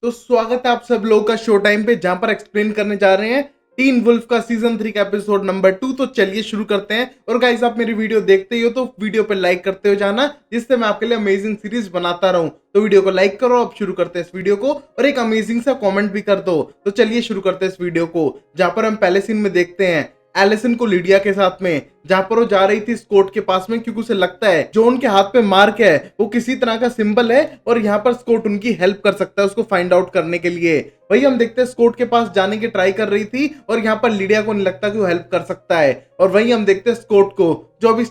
तो स्वागत है आप सब लोगों का शो टाइम पे, जहां पर एक्सप्लेन करने जा रहे हैं टीन वुल्फ का सीजन 3 का एपिसोड नंबर 2। तो चलिए शुरू करते हैं। और गाइस, आप मेरी वीडियो देखते ही हो तो वीडियो पे लाइक करते हो जाना, जिससे मैं आपके लिए अमेजिंग सीरीज बनाता रहूं। तो वीडियो को लाइक करो। अब शुरू करते हैं इस वीडियो को, और एक अमेजिंग सा कमेंट भी कर दो। तो चलिए शुरू करते हैं इस वीडियो को, जहां पर हम पहले सीन में देखते हैं एलिसन को लिडिया के साथ में, जहां पर वो जा रही थी स्कॉट के पास में, क्योंकि उसे लगता है जो उनके हाथ पे मार्क है वो किसी तरह का सिंबल है, और यहाँ पर स्कॉट उनकी हेल्प कर सकता है उसको फाइंड आउट करने के लिए। वही हम देखते हैं स्कॉट के पास जाने की ट्राई कर रही थी, और यहाँ पर लिडिया को नहीं लगता कि वो हेल्प कर सकता है। और वही हम देखते हैं स्कॉट को, जो अभी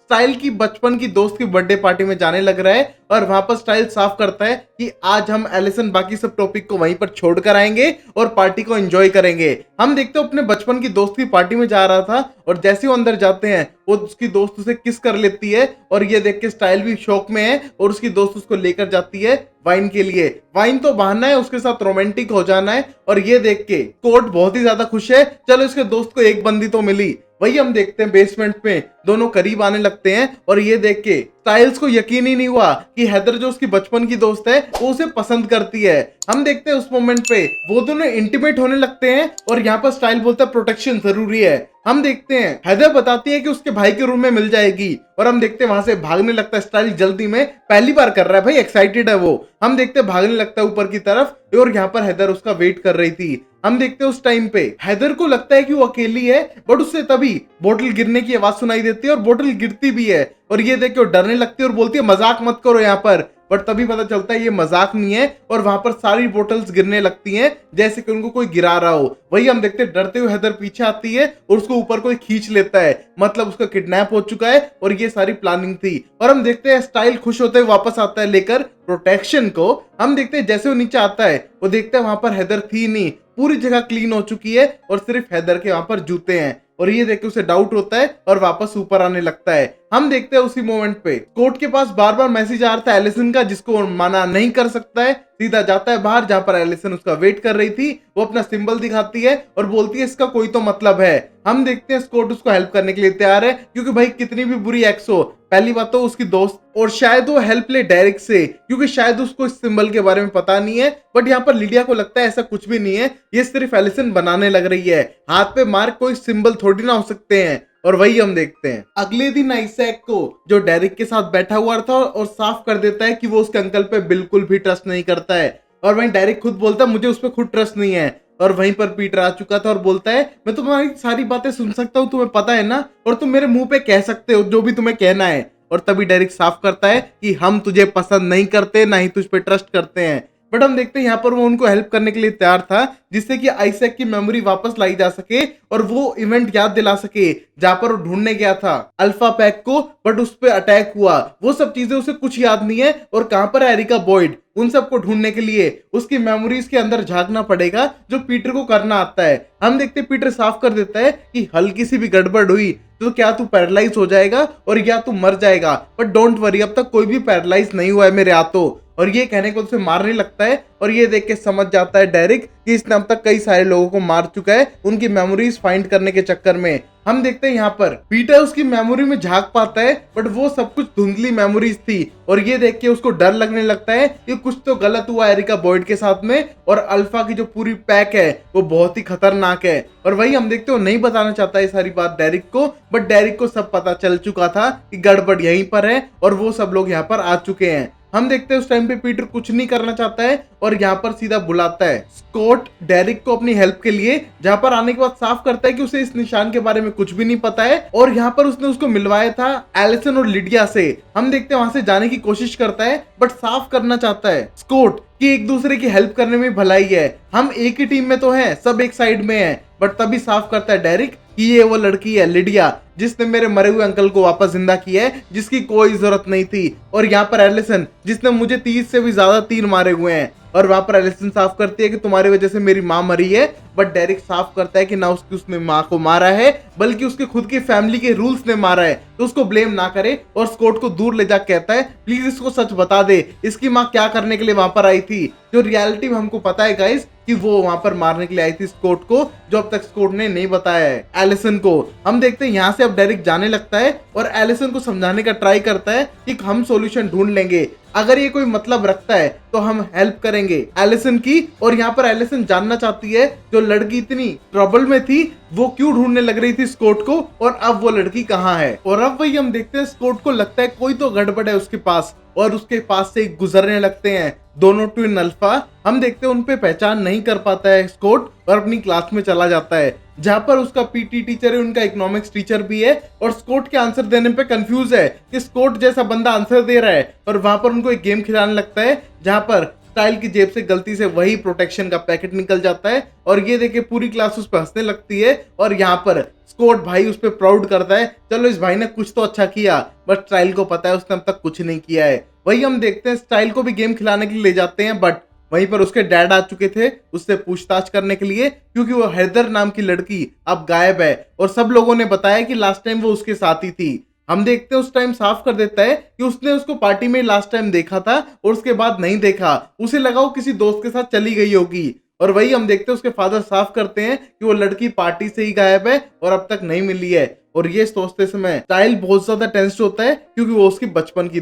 स्टाइल की बचपन की दोस्त की बर्थडे पार्टी में जाने लग रहा है, और वहां पर स्टाइल साफ करता है कि आज हम एलिसन बाकी सब टॉपिक को वहीं पर छोड़ कर आएंगे और पार्टी को एंजॉय करेंगे। हम देखते हैं अपने बचपन की दोस्त की पार्टी में जा रहा था, और जैसे वो अंदर जाते हैं वो उसकी दोस्त उसे किस कर लेती है, और ये देख के स्टाइल भी शौक में है, और उसकी दोस्त उसको लेकर जाती है वाइन के लिए। वाइन तो बहाना है, उसके साथ रोमांटिक हो जाना है। और ये देख के कोर्ट बहुत ही ज्यादा खुश है, चलो इसके दोस्त को एक बंदी तो मिली। वही हम देखते हैं बेसमेंट में दोनों करीब आने लगते हैं, और ये देख के स्टाइल्स को यकीन ही नहीं हुआ कि हैदर जो उसकी बचपन की दोस्त है वो उसे पसंद करती है। हम देखते हैं उस मोमेंट पे वो दोनों इंटीमेट होने लगते हैं, और यहाँ पर स्टाइल बोलता है प्रोटेक्शन जरूरी है। हम देखते हैं हैदर बताती है कि उसके भाई के रूम में मिल जाएगी, और हम देखते हैं वहां से भागने लगता है स्टाइल। जल्दी में पहली बार कर रहा है भाई, एक्साइटेड है वो। हम देखते हैं भागने लगता है ऊपर की तरफ, और यहाँ पर हैदर उसका वेट कर रही थी। हम देखते हैं उस टाइम पे हैदर को लगता है कि वो अकेली है, बट उससे तभी बोतल गिरने की आवाज सुनाई देती है, और बोतल गिरती भी है। और ये देख के वो डरने लगती है और बोलती है मजाक मत करो यहाँ पर। बट तभी पता चलता है ये मजाक नहीं है, और वहां पर सारी बोतल्स गिरने लगती हैं जैसे कि उनको कोई गिरा रहा हो। वही हम देखते हैं डरते हुए हैदर पीछे आती है, और उसको ऊपर कोई खींच लेता है, मतलब उसका किडनैप हो चुका है, और ये सारी प्लानिंग थी। और हम देखते हैं स्टाइल खुश होते हुए वापस आता है लेकर प्रोटेक्शन को। हम देखते हैं जैसे वो नीचे आता है वो देखते हैं वहां पर हैदर थी नहीं, पूरी जगह क्लीन हो चुकी है, और सिर्फ हैदर के वहां पर जूते हैं। और ये देख के उसे डाउट होता है और वापस ऊपर आने लगता है। हम देखते हैं उसी मोमेंट पे कोर्ट के पास बार बार मैसेज आ रहा था एलिसन का, जिसको वो मना नहीं कर सकता है। सीधा जाता है बाहर, जहां पर एलिसन उसका वेट कर रही थी। वो अपना सिंबल दिखाती है और बोलती है इसका कोई तो मतलब है। हम देखते हैं स्कॉट उसको हेल्प करने के लिए तैयार है, क्योंकि भाई कितनी भी बुरी एक्स हो, पहली बात तो उसकी दोस्त, और शायद वो हेल्प ले डायरेक्ट से, क्योंकि शायद उसको इस सिंबल के बारे में पता नहीं है। बट यहाँ पर लिडिया को लगता है ऐसा कुछ भी नहीं है, ये सिर्फ एलिसन बनाने लग रही है, हाथ पे मार्क कोई सिंबल थोड़ी ना हो सकते हैं। और वही हम देखते हैं अगले दिन आइजैक को, जो डेरिक के साथ बैठा हुआ था, और साफ कर देता है कि वो उसके अंकल पे बिल्कुल भी ट्रस्ट नहीं करता है। और वहीं डेरिक खुद बोलता है मुझे उस पर खुद ट्रस्ट नहीं है। और वहीं पर पीटर आ चुका था और बोलता है मैं तुम्हारी सारी बातें सुन सकता हूँ, तुम्हें पता है ना, और तुम मेरे मुंह पे कह सकते हो जो भी तुम्हें कहना है। और तभी डेरिक साफ करता है कि हम तुझे पसंद नहीं करते, ना ही तुझ पे ट्रस्ट करते हैं। बट हम देखते हैं यहाँ पर वो उनको हेल्प करने के लिए तैयार था, जिससे कि आइजैक की मेमोरी वापस लाई जा सके, और वो इवेंट याद दिला सके जहां पर वो ढूंढने गया था अल्फा पैक को, बट उस पर अटैक हुआ। वो सब चीजें उसे कुछ याद नहीं है, और कहां पर है एरिका बॉयड, उन सबको ढूंढने के लिए उसकी मेमोरीज के अंदर झांकना पड़ेगा, जो पीटर को करना आता है। हम देखते हैं पीटर साफ कर देता है कि हल्की सी भी गड़बड़ हुई तो क्या तू पैरालाइज हो जाएगा, और या तू मर जाएगा। बट डोंट वरी, अब तक कोई भी पैरालाइज नहीं हुआ है मेरे हाथों। और ये कहने को उसे मारने लगता है, और ये देख के समझ जाता है डेरिक कि इसने अब तक कई सारे लोगों को मार चुका है उनकी मेमोरीज फाइंड करने के चक्कर में। हम देखते हैं यहाँ पर पीटर उसकी मेमोरी में झांक पाता है, बट वो सब कुछ धुंधली मेमोरीज थी। और ये देख के उसको डर लगने लगता है कि कुछ तो गलत हुआ एरिका बॉयड के साथ में, और अल्फा की जो पूरी पैक है वो बहुत ही खतरनाक है। और वही हम देखते हो नहीं बताना चाहता है सारी बात डेरिक को, बट डेरिक को सब पता चल चुका था कि गड़बड़ यहीं पर है, और वो सब लोग यहाँ पर आ चुके हैं। हम देखते हैं उस टाइम पे पीटर कुछ नहीं करना चाहता है, और यहाँ पर सीधा बुलाता है स्कॉट डेरिक को अपनी हेल्प के लिए, जहां पर आने के बाद साफ करता है कि उसे इस निशान के बारे में कुछ भी नहीं पता है, और यहाँ पर उसने उसको मिलवाया था एलिसन और लिडिया से। हम देखते हैं वहां से जाने की कोशिश करता है, बट साफ करना चाहता है स्कॉट कि एक दूसरे की हेल्प करने में भलाई है, हम एक ही टीम में तो हैं, सब एक साइड में हैं। बट तभी साफ करता है डेरिक कि ये वो लड़की है लिडिया, जिसने मेरे मरे हुए अंकल को वापस जिंदा किया है, जिसकी कोई जरूरत नहीं थी। और यहाँ पर एलिसन, जिसने मुझे 30 से भी ज्यादा तीर मारे हुए हैं। और वहां पर एलिसन साफ करती है कि तुम्हारी वजह से मेरी माँ मरी है। बट डेरिक साफ करता है कि ना उसने माँ को मारा है, बल्कि उसके खुद की फैमिली के रूल्स ने मारा है, तो उसको ब्लेम ना करे। और स्कॉट को दूर ले जा कहता है प्लीज इसको सच बता दे, इसकी माँ क्या करने के लिए वहां पर आई थी। जो रियलिटी में हमको पता है गाइस कि वो वहां पर मारने के लिए आई थी स्कॉट को, जो अब तक स्कॉट ने नहीं बताया है एलिसन को। हम देखते हैं यहाँ से अब डेरिक जाने लगता है और एलिसन को समझाने का ट्राई करता है कि हम सॉल्यूशन ढूंढ लेंगे, अगर ये कोई मतलब रखता है तो हम हेल्प करेंगे एलिसन की। और यहाँ पर एलिसन जानना चाहती है जो लड़की इतनी ट्रबल में थी वो क्यों ढूंढने लग रही थी स्कॉट को, और अब वो लड़की कहाँ है। और अब वही हम देखते हैं स्कॉट को लगता है कोई तो गड़बड़ है उसके पास, और उसके पास से गुजरने लगते हैं दोनों ट्विन अल्फा। हम देखते हैं उन पे पहचान नहीं कर पाता है स्कॉट और अपनी क्लास में चला जाता है, जहां पर उसका पीटी टीचर है, उनका इकोनॉमिक्स टीचर भी है, और स्कॉट के आंसर देने पे कंफ्यूज है कि स्कॉट जैसा बंदा आंसर दे रहा है। और वहां पर उनको एक गेम खिलाने लगता है जहां पर स्टाइल की जेब से गलती से वही प्रोटेक्शन का पैकेट निकल जाता है, और ये देखे पूरी क्लास उस पर हंसने लगती है। और यहाँ पर स्कॉट भाई उस पर प्राउड करता है, चलो इस भाई ने कुछ तो अच्छा किया, बट स्टाइल को पता है उसने अब तक कुछ नहीं किया है। वही हम देखते हैं स्टाइल को भी गेम खिलाने के लिए ले जाते हैं, बट वहीं पर उसके डैड आ चुके थे उससे पूछताछ करने के लिए, क्योंकि वो हैदर नाम की लड़की अब गायब है और सब लोगों ने बताया कि लास्ट टाइम वो उसके साथ ही थी। हम देखते हैं उस टाइम साफ कर देता है कि उसने उसको पार्टी में लास्ट टाइम देखा था और उसके बाद नहीं देखा, उसे लगा वो किसी दोस्त के साथ चली गई होगी। और वही हम देखते हैं उसके फादर साफ करते हैं कि वो लड़की पार्टी से ही गायब है और अब तक नहीं मिली है। और ये सोचते समय स्टाइल बहुत ज्यादा टेंस्ड होता है, क्योंकि वो उसकी बचपन की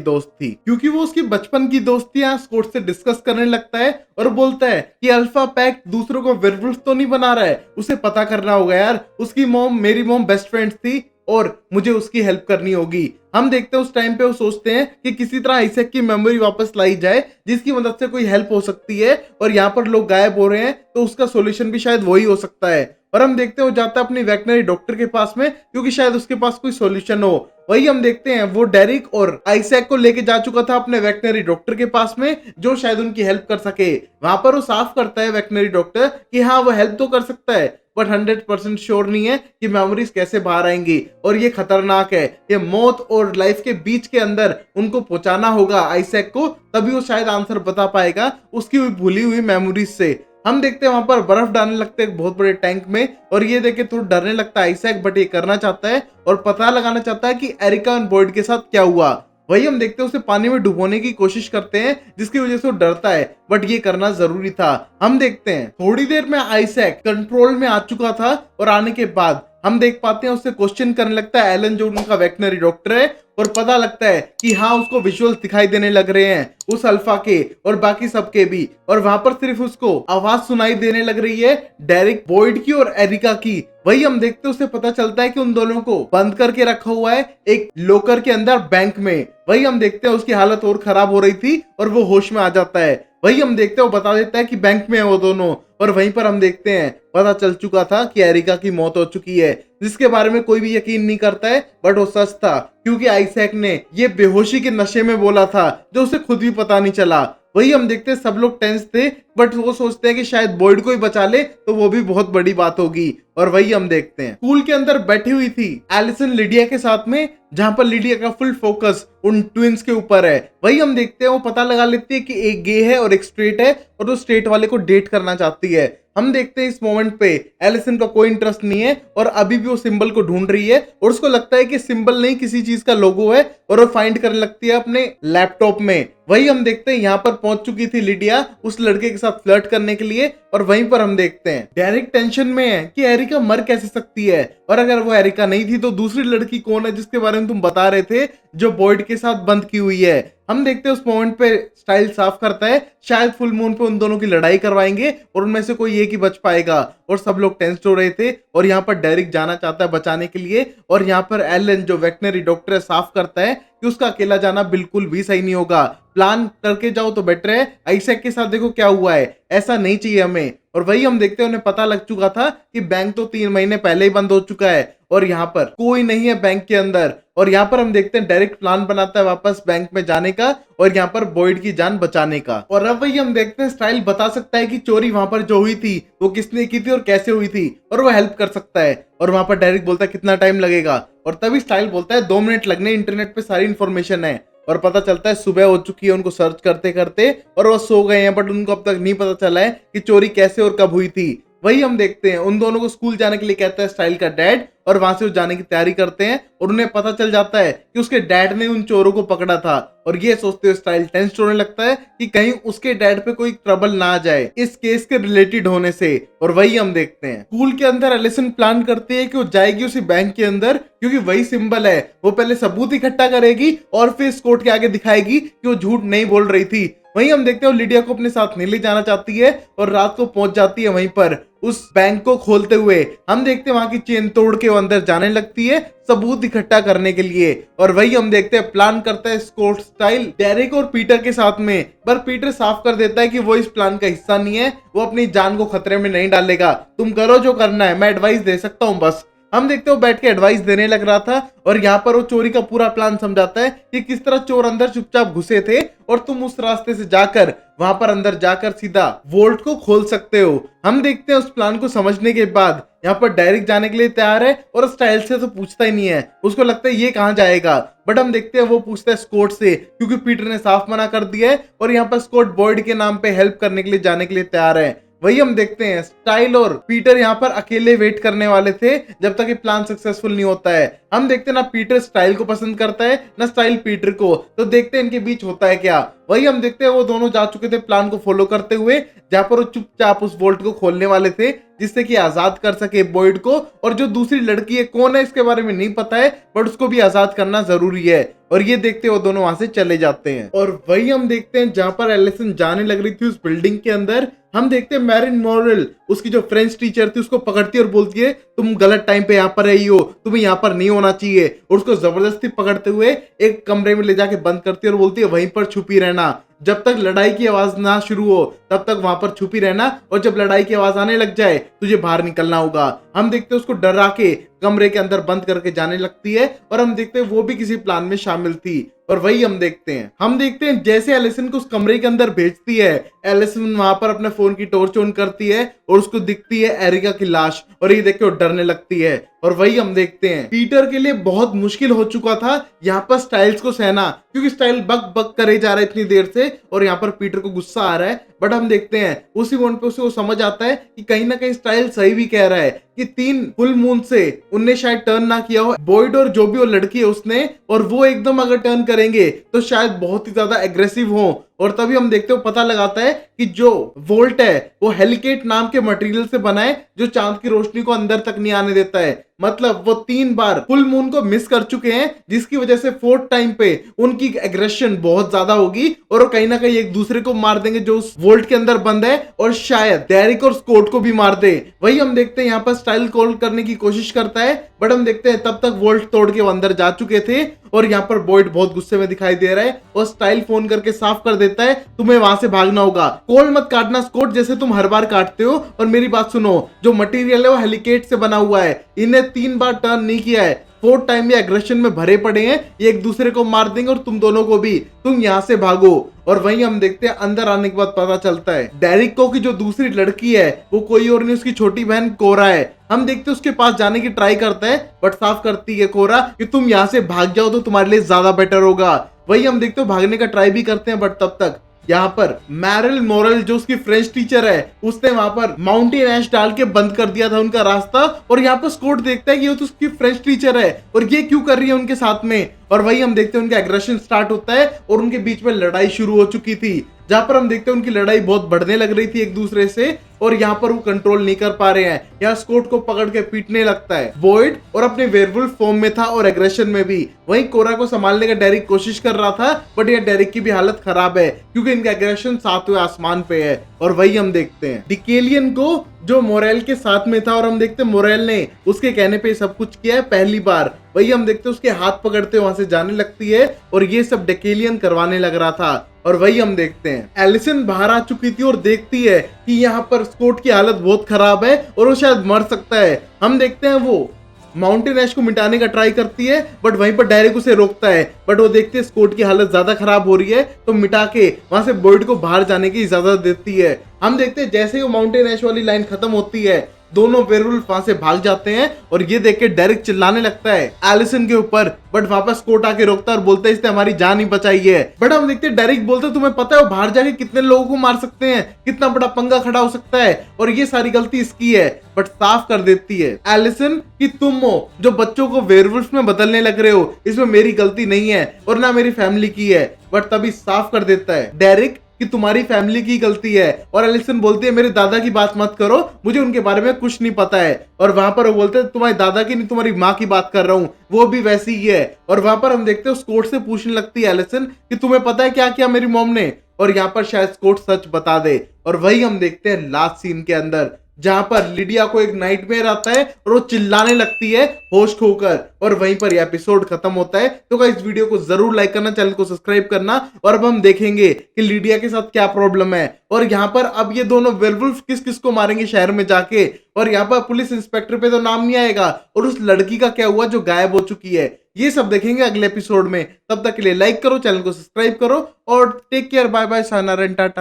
दोस्त थी। यहाँ स्कॉट से डिस्कस करने लगता है और बोलता है कि अल्फा पैक दूसरों को वेयरवुल्फ तो नहीं बना रहा है, उसे पता करना होगा यार, उसकी मॉम मेरी मॉम बेस्ट फ्रेंड थी और मुझे उसकी हेल्प करनी होगी। हम देखते हैं उस टाइम पे वो सोचते हैं कि किसी तरह आइजैक की मेमोरी वापस लाई जाए जिसकी मदद से कोई हेल्प हो सकती है, और यहाँ पर लोग गायब हो रहे हैं तो उसका सॉल्यूशन भी शायद वही हो सकता है। और हम देखते हैं वो जाता है अपनी वेटनरी डॉक्टर के पास में, क्योंकि शायद उसके पास कोई सॉल्यूशन हो। वही हम देखते हैं वो डेरिक और आइजैक को लेके जा चुका था अपने वेटनरी डॉक्टर के पास में, जो शायद उनकी हेल्प कर सके। वहां पर वो साफ करता है वेटनरी डॉक्टर कि हाँ वो हेल्प तो कर सकता है, बट 100% श्योर नहीं है कि मेमोरीज कैसे बाहर आएंगी, और ये खतरनाक है। ये मौत और लाइफ के बीच के अंदर उनको पहुंचाना होगा आइजैक को, तभी वो शायद आंसर बता पाएगा उसकी हुई भूली हुई मेमोरीज से। हम देखते हैं वहां पर बर्फ डालने लगते हैं एक बहुत बड़े टैंक में, और ये देख के थोड़ा डरने लगता है आइजैक, बट ये करना चाहता है और पता लगाना चाहता है कि एरिका और बॉयड के साथ क्या हुआ। वही हम देखते हैं उसे पानी में डुबोने की कोशिश करते हैं, जिसकी वजह से वो डरता है, बट ये करना जरूरी था। हम देखते हैं थोड़ी देर में आइजैक कंट्रोल में आ चुका था, और आने के बाद हम देख पाते हैं उससे क्वेश्चन करने लगता है एलन, जो उनका वेटनरी डॉक्टर है, और पता लगता है कि हाँ उसको विजुअल्स दिखाई देने लग रहे हैं उस अल्फा के और बाकी सबके भी, और वहां पर सिर्फ उसको आवाज सुनाई देने लग रही है डेरिक, बॉयड की और एरिका की। वही हम देखते हैं उसे पता चलता है कि उन दोनों को बंद करके रखा हुआ है एक लॉकर के अंदर बैंक में। वही हम देखते हैं उसकी हालत और खराब हो रही थी और वो होश में आ जाता है। वही हम देखते हैं वो बता देता है कि बैंक में है वो दोनों, और वहीं पर हम देखते हैं पता चल चुका था कि एरिका की मौत हो चुकी है, जिसके बारे में कोई भी यकीन नहीं करता है, बट वो सच था, क्योंकि आइजैक ने ये बेहोशी के नशे में बोला था जो उसे खुद भी पता नहीं चला। वही हम देखते हैं सब लोग टेंस थे, बट वो सोचते हैं कि शायद बॉयड को ही बचा ले तो वो भी बहुत बड़ी बात होगी। और वही हम देखते हैं स्कूल के अंदर बैठी हुई थी एलिसन लिडिया के साथ में, जहां पर लिडिया का फुल फोकस उन ट्विंस के ऊपर है। वही हम देखते हैं वो पता लगा लेती है कि एक गे है और एक स्ट्रेट है, और वो स्ट्रेट वाले को डेट करना चाहती है। हम देखते हैं इस मोमेंट पे एलिसन का कोई इंटरेस्ट नहीं है, और अभी भी वो सिंबल को ढूंढ रही है, और उसको लगता है कि सिंबल नहीं किसी चीज का लोगो है, और वो फाइंड करने लगती है अपने लैपटॉप में। वही हम देखते हैं यहाँ पर पहुंच चुकी थी लिडिया उस लड़के के साथ फ्लर्ट करने के लिए, और वहीं पर हम देखते हैं डेरिक टेंशन में है कि एरिका मर कैसे सकती है, और अगर वो एरिका नहीं थी तो दूसरी लड़की कौन है जिसके बारे में तुम बता रहे थे जो बॉयड के साथ बंद की हुई है। हम देखते हैं उस मोमेंट पे स्टाइल साफ करता है शायद फुल मून पे उन दोनों की लड़ाई करवाएंगे और उनमें से कोई एक ही बच पाएगा, और सब लोग टेंस्ड हो रहे थे। और यहाँ पर डेरिक जाना चाहता है बचाने के लिए, और यहाँ पर एलन जो वेटनरी डॉक्टर है साफ करता है कि उसका अकेला जाना बिल्कुल भी सही नहीं होगा, प्लान करके जाओ तो बेटर है। आइजैक के साथ देखो क्या हुआ है, ऐसा नहीं चाहिए हमें। और वही हम देखते हैं उन्हें पता लग चुका था कि बैंक तो 3 महीने पहले ही बंद हो चुका है और यहाँ पर कोई नहीं है बैंक के अंदर। और यहाँ पर हम देखते हैं डायरेक्ट प्लान बनाता है वापस बैंक में जाने का और यहाँ पर बॉयड की जान बचाने का। और अब वही हम देखते हैं स्टाइल बता सकता है कि चोरी वहां पर जो हुई थी वो किसने की थी और कैसे हुई थी, और वो हेल्प कर सकता है। और वहां पर डायरेक्ट बोलता है कितना टाइम लगेगा, और तभी स्टाइल बोलता है 2 मिनट लगने, इंटरनेट पे सारी इन्फॉर्मेशन है। और पता चलता है सुबह हो चुकी है उनको सर्च करते करते, और वो सो गए हैं, बट उनको अब तक नहीं पता चला है कि चोरी कैसे और कब हुई थी। वही हम देखते हैं उन दोनों को स्कूल जाने के लिए कहता है स्टाइल का डैड, और वहां से वो जाने की तैयारी करते हैं और उन्हें पता चल जाता है कि उसके डैड ने उन चोरों को पकड़ा था। और ये सोचते हुए स्टाइल टेंस होने लगता है कि कहीं उसके डैड पे कोई ट्रबल ना आ जाए इस केस के रिलेटेड होने से। और वही हम देखते हैं स्कूल के अंदर एलिसन प्लान करती है कि वो जाएगी उसी बैंक के अंदर, क्योंकि वही सिंबल है। वो पहले सबूत इकट्ठा करेगी और फिर इस कोर्ट के आगे दिखाएगी कि वो झूठ नहीं बोल रही थी। वहीं हम देखते हैं लिडिया को अपने साथ नहीं ले जाना चाहती है और रात को पहुंच जाती है वहीं पर उस बैंक को खोलते हुए। हम देखते हैं वहां की चेन तोड़ के वो अंदर जाने लगती है सबूत इकट्ठा करने के लिए। और वही हम देखते हैं प्लान करता है स्कॉट स्टाइल डेरिक और पीटर के साथ में, पर पीटर साफ कर देता है कि वो इस प्लान का हिस्सा नहीं है, वो अपनी जान को खतरे में नहीं डालेगा। तुम करो जो करना है, मैं एडवाइस दे सकता हूँ बस। हम देखते हो बैठ के एडवाइस देने लग रहा था और यहाँ पर वो चोरी का पूरा प्लान समझाता है कि किस तरह चोर अंदर चुपचाप घुसे थे और तुम उस रास्ते से जाकर वहां पर अंदर जाकर सीधा वोल्ट को खोल सकते हो। हम देखते हैं उस प्लान को समझने के बाद यहाँ पर डायरेक्ट जाने के लिए तैयार है और स्टाइल से तो पूछता ही नहीं है, उसको लगता है ये कहाँ जाएगा। बट हम देखते हैं वो पूछता है स्कॉट से, क्योंकि पीटर ने साफ मना कर दिया है और यहाँ पर स्कॉट बॉयड के नाम पे हेल्प करने के लिए जाने के लिए तैयार है। वही हम देखते हैं स्टाइल और पीटर यहाँ पर अकेले वेट करने वाले थे जब तक ये प्लान सक्सेसफुल नहीं होता है। हम देखते हैं ना पीटर स्टाइल को पसंद करता है ना स्टाइल पीटर को, तो देखते हैं इनके बीच होता है क्या। वही हम देखते हैं वो दोनों जा चुके थे प्लान को फॉलो करते हुए, जहां पर वो चुपचाप उस वोल्ट को खोलने वाले थे जिससे कि आजाद कर सके बॉयड को। और जो दूसरी लड़की है कौन है इसके बारे में नहीं पता है, बट उसको भी आजाद करना जरूरी है। और ये देखते वो दोनों वहां से चले जाते हैं। और वही हम देखते हैं जहां पर एलिसन जाने लग रही थी उस बिल्डिंग के अंदर, हम देखते हैं मैरिन मॉरल उसकी जो फ्रेंच टीचर थी उसको पकड़ती है और बोलती है तुम गलत टाइम पे यहाँ पर आई हो, तुम्हें यहाँ पर नहीं होना चाहिए। और उसको जबरदस्ती पकड़ते हुए एक कमरे में ले जाके बंद करती है और बोलती है वहीं पर छुपी रहना, जब तक लड़ाई की आवाज ना शुरू हो तब तक वहां पर छुपी रहना, और जब लड़ाई की आवाज आने लग जाए तुझे बाहर निकलना होगा। हम देखते हैं उसको डरा के कमरे के अंदर बंद करके जाने लगती है और हम देखते हैं वो भी किसी प्लान में शामिल थी। और वही हम देखते हैं जैसे एलिसन को उस कमरे के अंदर भेजती है, एलिसन वहां पर अपने फोन की टॉर्च ऑन करती है और उसको दिखती है एरिका की लाश, और ये देख के वो डरने लगती है। और वही हम देखते हैं पीटर के लिए बहुत मुश्किल हो चुका था यहाँ पर स्टाइल्स को सहना, क्योंकि स्टाइल बक बक करे जा रहा है इतनी देर से और यहाँ पर पीटर को गुस्सा आ रहा है। बट हम देखते हैं उसी मोमेंट पे उसे वो समझ आता है कि कहीं ना कहीं स्टाइल सही भी कह रहा है कि 3 फुल मून से उनने शायद टर्न ना किया हो, बॉयड और जो भी वो लड़की है उसने, और वो एकदम अगर टर्न करेंगे तो शायद बहुत ही ज्यादा एग्रेसिव हो। और तभी हम देखते हो पता लगाता है कि जो वोल्ट है वो हेलिकेट नाम के मटेरियल से बना है जो चांद की रोशनी को अंदर तक नहीं आने देता है। मतलब वो 3 बार फुल मून को मिस कर चुके हैं, जिसकी वजह से 4th टाइम पे उनकी एग्रेशन बहुत ज्यादा होगी और वो कहीं ना कहीं एक दूसरे को मार देंगे जो उस वोल्ट के अंदर बंद है, और शायद डेरिक और स्कॉट को भी मार दे। वही हम देखते हैं यहाँ पर स्टाइल कॉल करने की कोशिश करता है, बट हम देखते हैं तब तक वोल्ट तोड़ के वो अंदर जा चुके थे। और यहाँ पर बॉयड बहुत गुस्से में दिखाई दे रहा है और स्टाइल फोन करके साफ कर देता है तुम्हें वहां से भागना होगा, कॉल मत काटना स्कॉट जैसे तुम हर बार काटते हो। और मेरी बात सुनो, जो मटेरियल है वो हेलिकेट से बना हुआ है, इन्हें 3 बार टर्न नहीं किया है, 4th टाइम ये एग्रेशन में भरे पड़े हैं, ये एक दूसरे को मार देंगे और तुम दोनों को भी, तुम यहाँ से भागो। और वहीं हम देखते हैं अंदर आने के बाद पता चलता है डेरिक को की जो दूसरी लड़की है वो कोई और नहीं उसकी छोटी बहन कोरा है। हम देखते हैं उसके पास जाने की ट्राई करता है, बट साफ करती है कोरा कि तुम यहाँ से भाग जाओ तो तुम्हारे लिए ज्यादा बेटर होगा। वही हम देखते हो भागने का ट्राई भी करते हैं, बट तब तक यहाँ पर मैरिल मॉरल जो उसकी फ्रेंच टीचर है उसने वहां पर माउंटेन ऐश डाल के बंद कर दिया था उनका रास्ता। और यहाँ पर स्कॉट देखता है कि ये तो उसकी फ्रेंच टीचर है और ये क्यों कर रही है उनके साथ में। और वही हम देखते हैं उनका एग्रेशन स्टार्ट होता है और उनके बीच में लड़ाई शुरू हो चुकी थी, जहां पर हम देखते हैं उनकी लड़ाई बहुत बढ़ने लग रही थी एक दूसरे से, और यहाँ पर वो कंट्रोल नहीं कर पा रहे हैं। यहाँ स्कॉट को पकड़ के पीटने लगता है बॉयड, और अपने वेयरवुल्फ फॉर्म में था और एग्रेशन में भी। वहीं कोरा को संभालने का डेरिक कोशिश कर रहा था, बट ये डेरिक की भी हालत खराब है क्योंकि इनका एग्रेशन 7वें आसमान पे है। और वही हम देखते हैं डिकेलियन को जो मोरेल के साथ में था, और हम देखते हैं मोरेल ने उसके कहने पे सब कुछ किया है पहली बार। वही हम देखते हैं उसके हाथ पकड़ते वहां से जाने लगती है और ये सब डेकेलियन करवाने लग रहा था। और वही हम देखते हैं एलिसन बाहर आ चुकी थी और देखती है कि यहाँ पर स्कॉट की हालत बहुत खराब है और वो शायद मर सकता है। हम देखते हैं वो माउंटेन ऐश को मिटाने का ट्राई करती है, बट वहीं पर डायरेक्ट उसे रोकता है। बट वो देखते हैं स्कॉट की हालत ज्यादा खराब हो रही है तो मिटा के वहां से बॉयड को बाहर जाने की इजाजत देती है। हम देखते हैं जैसे ही वो माउंटेन ऐश वाली लाइन खत्म होती है दोनों वेयरवुल्फ वहां से भाग जाते हैं और ये देख के डेरिक चिल्लाने लगता है एलिसन के ऊपर, बट वापस स्कॉट आके रोकता है और बोलता है इसने हमारी जान ही बचाई है। बट हम देखते हैं डेरिक बोलता है तुम्हें पता है वो बाहर जाके कितने लोगों को मार सकते हैं, कितना बड़ा पंगा खड़ा हो सकता है, और ये सारी गलती इसकी है। बट साफ कर देती है एलिसन कि तुम हो जो बच्चों को वेयरवुल्फ में बदलने लग रहे हो, इसमें मेरी गलती नहीं है और ना मेरी फैमिली की है। बट तभी साफ कर देता है डेरिक कि तुम्हारी फैमिली की गलती है, और एलिसन बोलती है मेरे दादा की बात मत करो, मुझे उनके बारे में कुछ नहीं पता है। और वहां पर वो बोलते हैं तुम्हारे दादा की नहीं तुम्हारी माँ की बात कर रहा हूँ, वो भी वैसी ही है। और वहां पर हम देखते हैं स्कॉट से पूछने लगती है एलिसन कि तुम्हें पता है क्या किया मेरी मॉम ने, और यहाँ पर शायद स्कॉट सच बता दे। और वही हम देखते हैं लास्ट सीन के अंदर, जहां पर लिडिया को एक नाइटमेयर आता है और वो चिल्लाने लगती है होश खोकर, और वहीं पर यह एपिसोड खत्म होता है। तो गाइस वीडियो को जरूर लाइक करना, चैनल को सब्सक्राइब करना, और अब हम देखेंगे कि लिडिया के साथ क्या प्रॉब्लम है, और यहाँ पर अब ये दोनों वेयरवुल्फ किस किस को मारेंगे शहर में जाके, और यहाँ पर पुलिस इंस्पेक्टर पे तो नाम नहीं आएगा, और उस लड़की का क्या हुआ जो गायब हो चुकी है, ये सब देखेंगे अगले एपिसोड में। तब तक के लिए लाइक करो, चैनल को सब्सक्राइब करो, और take care, bye bye, sayonara and Tata.